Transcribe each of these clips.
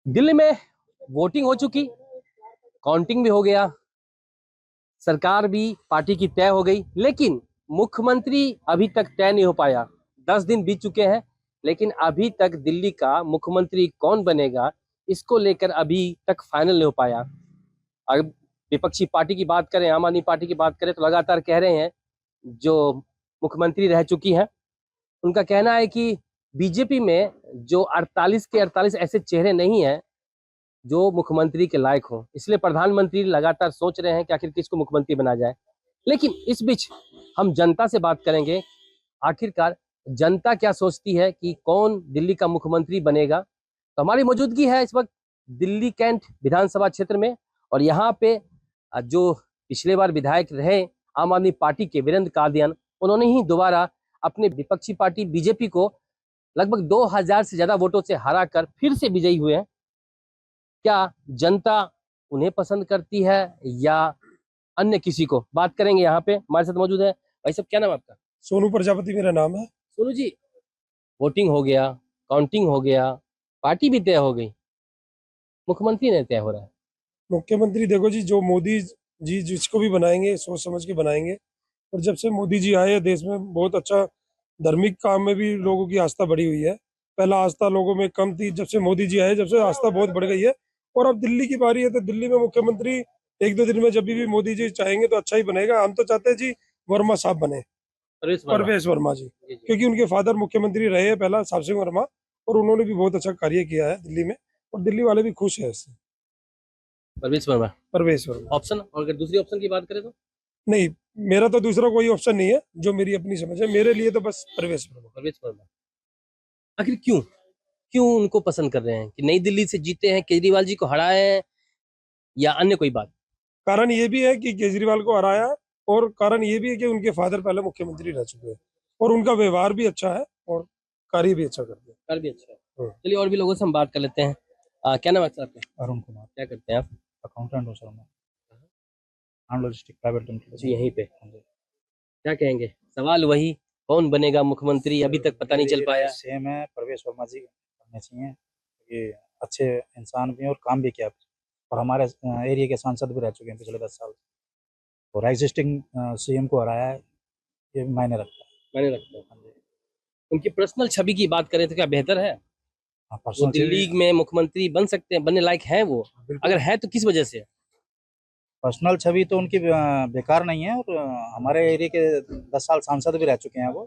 दिल्ली में वोटिंग हो चुकी, काउंटिंग भी हो गया, सरकार भी पार्टी की तय हो गई, लेकिन मुख्यमंत्री अभी तक तय नहीं हो पाया। 10 दिन बीत चुके हैं, लेकिन अभी तक दिल्ली का मुख्यमंत्री कौन बनेगा, इसको लेकर अभी तक फाइनल नहीं हो पाया। अगर विपक्षी पार्टी की बात करें, आम आदमी पार्टी की बात करें, तो लगातार कह रहे हैं, जो मुख्यमंत्री रह चुकी हैं, उनका कहना है कि बीजेपी में जो 48 के 48 ऐसे चेहरे नहीं हैं जो मुख्यमंत्री के लायक हो, इसलिए प्रधानमंत्री लगातार सोच रहे हैं कि आखिर किसको मुख्यमंत्री बना जाए। लेकिन इस बीच हम जनता से बात करेंगे, आखिरकार जनता क्या सोचती है कि कौन दिल्ली का मुख्यमंत्री बनेगा। तो हमारी मौजूदगी है इस वक्त दिल्ली कैंट विधानसभा क्षेत्र में, और यहाँ पे जो पिछले बार विधायक रहे आम आदमी पार्टी के वीरेंद्र कादियान, उन्होंने ही दोबारा अपने विपक्षी पार्टी बीजेपी को लगभग 2000 से ज्यादा वोटों से हरा कर फिर से विजयी हुए हैं। क्या जनता उन्हें पसंद करती है या अन्य किसी को, बात करेंगे। यहाँ पे हमारे साथ मौजूद है भाई साहब, क्या नाम है आपका? सोनू प्रजापति मेरा नाम है। सोनू जी, वोटिंग हो गया, काउंटिंग हो गया, पार्टी भी तय हो गई, मुख्यमंत्री नहीं तय हो रहा है। मुख्यमंत्री देखो जी, जो मोदी जी जिसको भी बनाएंगे सोच समझ के बनाएंगे। और जब से मोदी जी आए हैं देश में बहुत अच्छा धार्मिक काम में भी लोगों की आस्था बढ़ी हुई है। पहला आस्था लोगों में कम थी, जब से मोदी जी आए जब से आस्था बहुत बढ़ गई है। और अब दिल्ली की बारी है तो दिल्ली में मुख्यमंत्री एक दो दिन में जब भी मोदी जी चाहेंगे तो अच्छा ही बनेगा। हम तो चाहते हैं जी वर्मा साहब बने, परवेश वर्मा। परवेश वर्मा जी, जी, जी। क्योंकि उनके फादर मुख्यमंत्री रहे हैं पहला साहब सिंह वर्मा, और उन्होंने भी बहुत अच्छा कार्य किया है दिल्ली में, और दिल्ली वाले भी खुश है इससे। परवेश वर्मा परवेश वर्मा। ऑप्शन, और अगर दूसरी ऑप्शन की बात करें तो नहीं, मेरा तो दूसरा कोई ऑप्शन नहीं है, जो मेरी अपनी समझ है मेरे लिए तो बस परवेश वर्मा। परवेश वर्मा। आखिर क्यों क्यों उनको पसंद कर रहे हैं कि नई दिल्ली से जीते हैं, केजरीवाल जी को हराए हैं, या अन्य कोई बात? कारण ये भी है कि केजरीवाल को हराया, और कारण ये भी है कि उनके फादर पहले मुख्यमंत्री रह चुके हैं, और उनका व्यवहार भी अच्छा है और कार्य भी अच्छा करते हैं। कर भी अच्छा है। हाँ। चलिए और भी लोगों से हम बात कर लेते हैं। क्या नाम है सर आपका? अरुण कुमार, क्या करते हैं आप? अकाउंटेंट हूँ सर मैं, आन लॉजिस्टिक प्राइवेट लिमिटेड। जी, यहीं पे क्या कहेंगे? सवाल वही, कौन बनेगा मुख्यमंत्री, अभी तक पता नहीं चल पाया। सेम है, परवेश वर्मा जी बनने चाहिए। ये अच्छे इंसान भी हैं और काम भी किया, और हमारे एरिया के सांसद भी रह चुके हैं पिछले 10 साल, और एग्जिस्टिंग सीएम को हराया है, ये मायने रखता है। मैंने लगता है उनकी पर्सनल छवि की बात करें तो क्या बेहतर है? वो पर्सनल दिल्ली में मुख्यमंत्री बन सकते हैं, बनने लायक है वो? अगर है तो किस वजह से? पर्सनल छवि तो उनकी बेकार नहीं है, और हमारे एरिया के 10 साल सांसद भी रह चुके हैं वो,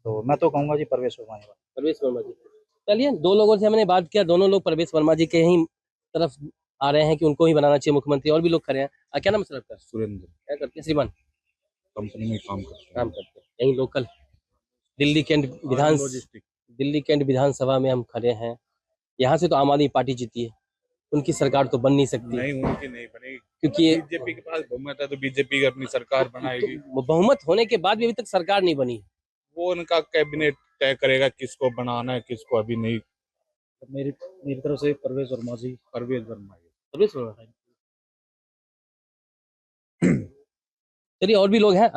तो मैं तो कहूँगा जी परवेश वर्मा जी। परवेश वर्मा जी। चलिए, दो लोगों से हमने बात किया, दोनों लोग परवेश वर्मा जी के ही तरफ आ रहे हैं कि उनको ही बनाना चाहिए मुख्यमंत्री। और भी लोग खड़े हैं। क्या नाम है सर आपका? सुरेंद्र। क्या करते हैं श्रीमान? कंपनी में काम करते हैं। काम करते हैं यहीं local Delhi cantt logistic. Delhi cantt विधानसभा में हम खड़े हैं। यहाँ से तो आम आदमी पार्टी जीती है, उनकी सरकार तो बन नहीं सकती, नहीं, उनकी नहीं बनेगी क्योंकि बीजेपी के पास बहुमत है, तो बीजेपी की अपनी सरकार बनाएगी। तो बहुमत होने के बाद भी अभी तक सरकार नहीं बनी। वो उनका कैबिनेट तय करेगा किसको बनाना है, किसको अभी नहीं। मेरी मेरी तरफ से परवेश वर्मा जी। परवेश वर्मा जी। परवेश वर्मा। चलिए और भी लोग हैं।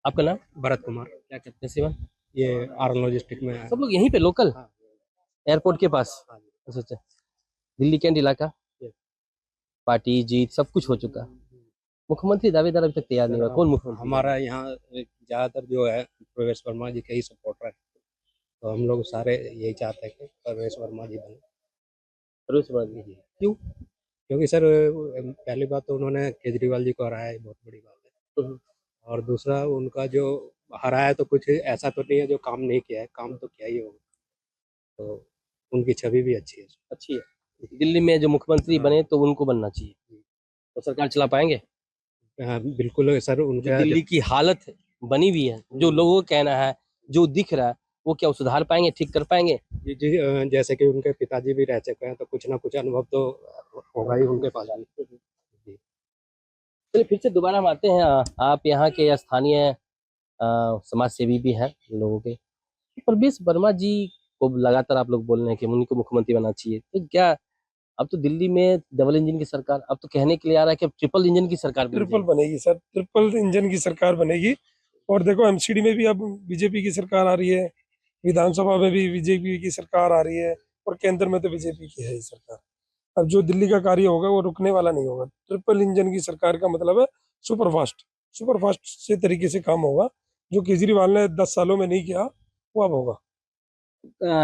आपका नाम? भरत कुमार। क्या करते हैं श्रीमान? ये आर लॉजिस्टिक में है। सब लोग यहीं पे लोकल, हाँ। एयरपोर्ट के पास। हाँ जी। अच्छा अच्छा। दिल्ली कैंट इलाका, Yes। पार्टी जीत सब कुछ हो चुका, मुख्यमंत्री दावेदार अभी तक तैयार नहीं हुआ। कौन मुख्यमंत्री? हमारा यहाँ ज्यादातर जो है प्रवेश वर्मा जी के ही सपोर्टर है, तो हम लोग सारे यही चाहते हैं कि प्रवेश वर्मा जी बने। परवेश वर्मा जी। क्यों? क्योंकि सर पहली बात तो उन्होंने केजरीवाल जी को हराया है, बहुत बड़ी बात है। और दूसरा उनका जो हराया है तो कुछ ऐसा तो नहीं है जो काम नहीं किया है, काम तो किया ही होगा, तो उनकी छवि भी अच्छी है। अच्छी है। दिल्ली में जो मुख्यमंत्री बने तो उनको बनना चाहिए, तो सरकार चला पाएंगे? बिल्कुल सर, जो उनका दिल्ली की हालत बनी हुई है, जो लोगों का कहना है, जो दिख रहा है, वो क्या सुधार पाएंगे, ठीक कर पाएंगे? जी जी, जैसे कि उनके पिताजी भी रह चुके हैं, तो कुछ ना कुछ अनुभव तो होगा ही उनके पास भी। जी। चलिए फिर से दोबारा हम आते हैं। आप यहाँ के स्थानीय समाज सेवी भी हैं लोगों के। परवेश वर्मा जी को लगातार आप लोग बोल रहे हैं कि उन्हीं को मुख्यमंत्री बनना चाहिए, तो क्या अब तो दिल्ली में डबल इंजन की सरकार, अब तो कहने के लिए आ रहा है कि अब ट्रिपल इंजन की सरकार बन ट्रिपल जाएगी। बनेगी सर, ट्रिपल इंजन की सरकार बनेगी। और देखो एमसीडी में भी अब बीजेपी की सरकार आ रही है, विधानसभा में भी बीजेपी की सरकार आ रही है, और केंद्र में तो बीजेपी की है ही सरकार। अब जो दिल्ली का कार्य होगा वो रुकने वाला नहीं होगा। ट्रिपल इंजन की सरकार का मतलब है सुपर फास्ट से तरीके से काम होगा। जो केजरीवाल ने 10 सालों में नहीं किया वो अब होगा।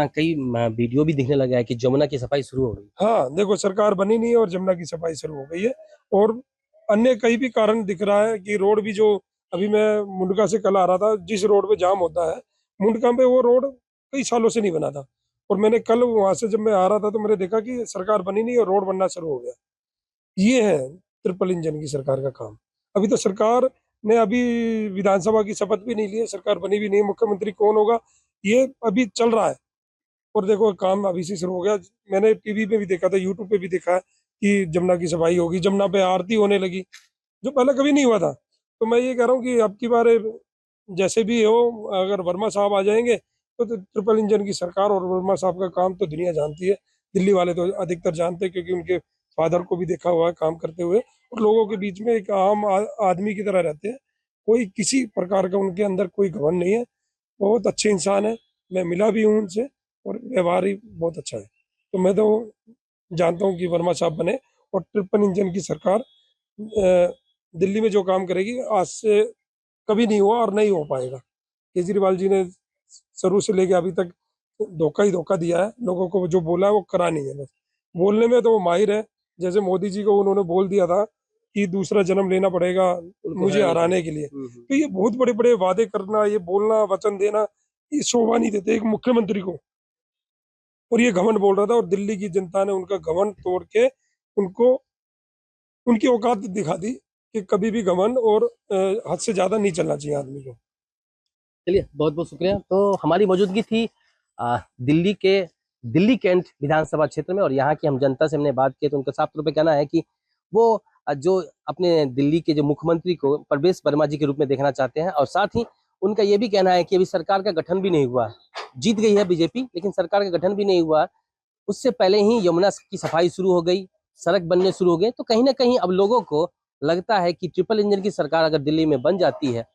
कई वीडियो भी दिखने लगा है कि जमुना की सफाई शुरू हो गई। हाँ देखो, सरकार बनी नहीं है और जमुना की सफाई शुरू हो गई है। और अन्य कई भी कारण दिख रहा है कि रोड भी, जो अभी मैं मुंडका से कल आ रहा था, जिस रोड पे जाम होता है मुंडका पे, वो रोड कई सालों से नहीं बना था। और मैंने कल वहां से जब मैं आ रहा था तो मैंने देखा कि सरकार बनी नहीं और रोड बनना शुरू हो गया। ये है ट्रिपल इंजन की सरकार का काम। अभी तो सरकार ने अभी विधानसभा की शपथ भी नहीं ली है, सरकार बनी भी नहीं, मुख्यमंत्री कौन होगा ये अभी चल रहा है। और देखो काम अभी से शुरू हो गया। मैंने टीवी पे भी देखा था, यूट्यूब पे भी देखा है कि जमुना की सफाई होगी, जमुना पे आरती होने लगी, जो पहले कभी नहीं हुआ था। तो मैं ये कह रहा हूँ कि अब की बार जैसे भी हो, अगर वर्मा साहब आ जाएंगे तो ट्रिपल इंजन की सरकार, और वर्मा साहब का काम तो दुनिया जानती है, दिल्ली वाले तो अधिकतर जानते हैं क्योंकि उनके फादर को भी देखा हुआ है काम करते हुए। और लोगों के बीच में एक आम आदमी की तरह रहते हैं, कोई किसी प्रकार का उनके अंदर कोई घमंड नहीं है। बहुत अच्छे इंसान है, मैं मिला भी हूँ उनसे और व्यवहार ही बहुत अच्छा है। तो मैं तो जानता हूँ कि वर्मा साहब बने और ट्रिपल इंजन की सरकार दिल्ली में जो काम करेगी आज से कभी नहीं हुआ और नहीं हो पाएगा। केजरीवाल जी ने शुरू से लेके अभी तक धोखा ही धोखा दिया है लोगों को, जो बोला है वो करा नहीं है। बस बोलने में तो वो माहिर है। जैसे मोदी जी को उन्होंने बोल दिया था कि दूसरा जन्म लेना पड़ेगा मुझे हराने के लिए। तो ये बहुत बड़े बड़े वादे करना, ये बोलना, वचन देना, ये शोभा नहीं देते एक मुख्यमंत्री को। और ये घमंड बोल रहा था और दिल्ली की जनता ने उनका घमंड तोड़ के उनको उनकी औकात दिखा दी कि कभी भी घमंड और हद से ज्यादा नहीं चलना चाहिए आदमी को। चलिए, बहुत बहुत शुक्रिया। तो हमारी मौजूदगी थी दिल्ली कैंट विधानसभा क्षेत्र में, और यहाँ की हम जनता से हमने बात की तो उनका साफ तौर पे कहना है कि वो जो अपने दिल्ली के जो मुख्यमंत्री को प्रवेश वर्मा जी के रूप में देखना चाहते हैं। और साथ ही उनका ये भी कहना है कि अभी सरकार का गठन भी नहीं हुआ, जीत गई है बीजेपी लेकिन सरकार का गठन भी नहीं हुआ, उससे पहले ही यमुना की सफाई शुरू हो गई, सड़क बनने शुरू हो गए। तो कहीं ना कहीं अब लोगों को लगता है कि ट्रिपल इंजन की सरकार अगर दिल्ली में बन जाती है,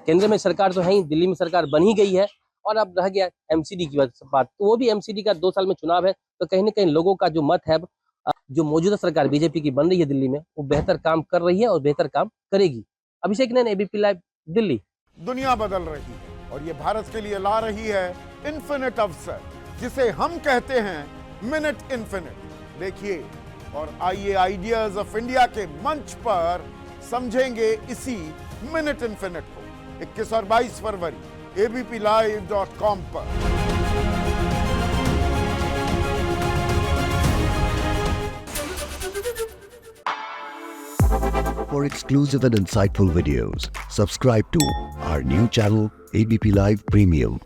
केंद्र में सरकार तो है ही, दिल्ली में सरकार बन ही गई है, और अब रह गया एमसीडी की बात, तो वो भी एमसीडी का 2 साल में चुनाव है। तो कहीं ना कहीं लोगों का जो मत है, जो मौजूदा सरकार बीजेपी की बन रही है दिल्ली में, वो बेहतर काम कर रही है और बेहतर काम करेगी। अभिषेक नैन, एबीपी लाइव, दिल्ली। दुनिया बदल रही है और ये भारत के लिए ला रही है इन्फिनिट अवसर, जिसे हम कहते हैं मिनट इन्फिनिट। देखिए और आइए आइडियाज ऑफ इंडिया के मंच पर समझेंगे इसी मिनट इन्फिनिट को 21 और 22 फरवरी abplive.com पर। For exclusive and insightful videos, subscribe to our new channel ABP Live Premium.